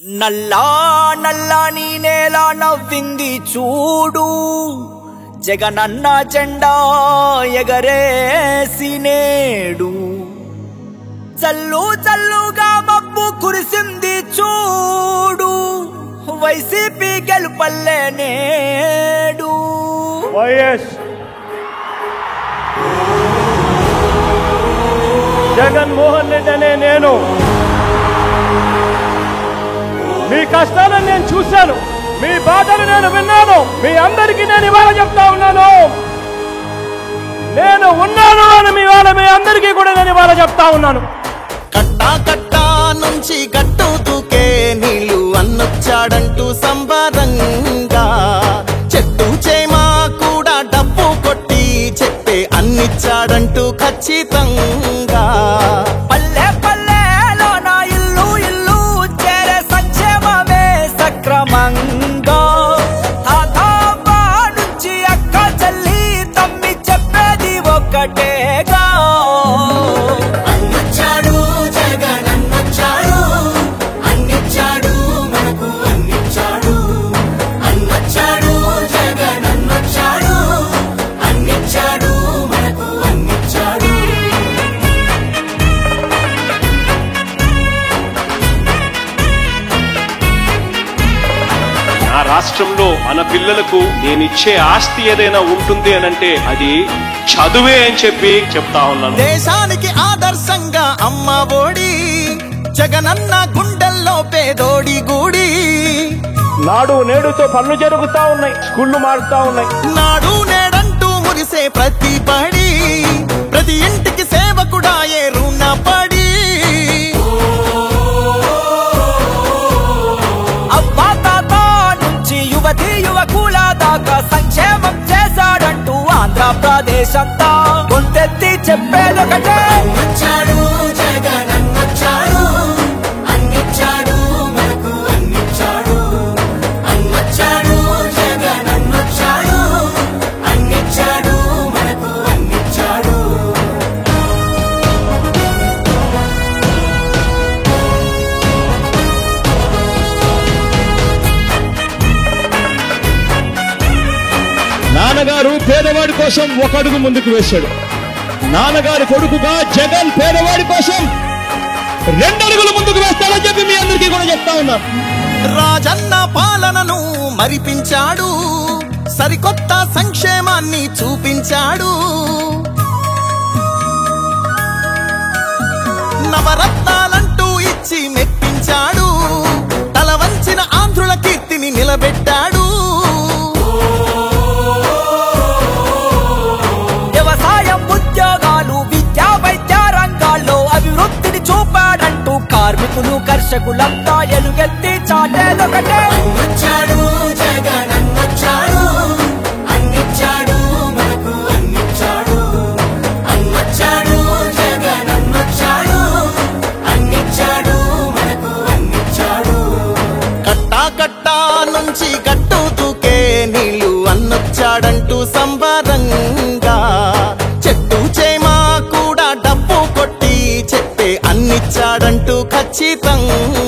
నల్లా నల్లని నేల నవ్వింది చూడు, జగనన్న జెండా ఎగరేసి నేడు. చల్లు చల్లుగా మబ్బు కురిసింది చూడు, వైసీపీ గెలుపల్లే నేడు. వైఎస్ జగన్మోహన్ రెడ్డి అనే నేను మీ కష్టాలను నేను చూశాను, మీ బాధలు నేను విన్నాను. మీ అందరికీ నేను ఇవాళ చెప్తా ఉన్నాను, నేను ఉన్నాను అని మీ అందరికీ కూడా నేను ఇవాళ చెప్తా ఉన్నాను. కట్టా కట్టా నుంచి గట్టు దూకే నీళ్లు అన్నొచ్చాడంటూ సంబరంగా, చెట్టు చేమా కూడా డబ్బు కొట్టి చెప్పే అన్నిచ్చాడంటూ ఖచ్చితంగా. పల్లె పల్లెలో నా ఇల్లు ఇల్లు చేరే సంక్షేమమే సక్రమంగా. తాతాబా నుంచి అక్క చెల్లి తమ్మి చెప్పేది ఒక్కటేగా, అన్నొచ్చాడు జగన్ అన్నొచ్చాడు, అన్నిచ్చాడు మనకు అన్నిచ్చాడు. అన్నొచ్చాడు జగన్ అన్నొచ్చాడు, అన్నిచ్చాడు మనకు అన్నిచ్చాడు. నా రాష్ట్రంలో మన పిల్లలకు నేనిచ్చే ఆస్తి ఏదైనా ఉంటుంది అనంటే అది చదువే అని చెప్పి చెప్తా ఉన్నాను. దేశానికి ఆదర్శంగా అమ్మ ఒడి, జగనన్న గుండెల్లో పేదోడి గుడి. నాడు నేడుతో పనులు జరుగుతా ఉన్నాయి, స్కూళ్లు మారుతా ఉన్నాయి. నాడు నేడంటూ మురిసే ప్రతి బడి, ప్రతి ఇంటికి సేవకుడా ఏ రుణపడి. అబ్బా తాత నుంచి యువతి యువకుల దాకా సంక్షేమం చేశాడంటూ ఆంధ్రప్రదేశ్ అంతా గొంతెత్తి చెప్పేదొకటే. అన్నొచ్చాడు జగన్ అన్నొచ్చాడు, అన్నిచ్చాడు మనకు అన్నిచ్చాడు. అన్నొచ్చాడు జగన్ అన్నొచ్చాడు, అన్నిచ్చాడు మనకు అన్నిచ్చాడు. నాన్నగారు పేదవాడి కోసం ఒక అడుగు ముందుకు వేశాడు. నాన్నగారి కొడుకుగా జగన్ పేదవాడి కోసం 2 అడుగులు ముందుకు వేస్తాడని చెప్పి మీ అందరికీ కూడా చెప్తా ఉన్నాను. రాజన్న పాలనను మరిపించాడు, సరికొత్త సంక్షేమాన్ని చూపించాడు. నవరత్నాలంటూ ఇచ్చి మెప్పించాడు, తల వంచిన ఆంధ్రుల కీర్తిని నిలబెట్టాడు. వ్యవసాయం ఉద్యోగాలు విద్యా వైద్య రంగాల్లో అభివృద్ధిని చూపాడంటూ కార్మికులు కర్షకులంతా ఎలుగెత్తి చాటేదొకటే. అన్నొచ్చాడు జగన్ అన్నొచ్చాడు, అన్నిచ్చాడు మనకు అన్నిచ్చాడు. అన్నొచ్చాడు జగన్ అన్నొచ్చాడు, అన్నిచ్చాడు మనకు అన్నిచ్చాడు. కట్టా కట్టా నుంచి గట్టు దూకే నీళ్లు అన్నొచ్చాడంటూ సంబరంగా, చెట్టు చేమా కూడా డబ్బు కొట్టి చెప్పే అన్నిచ్చాడంటూ ఖచ్చితంగా.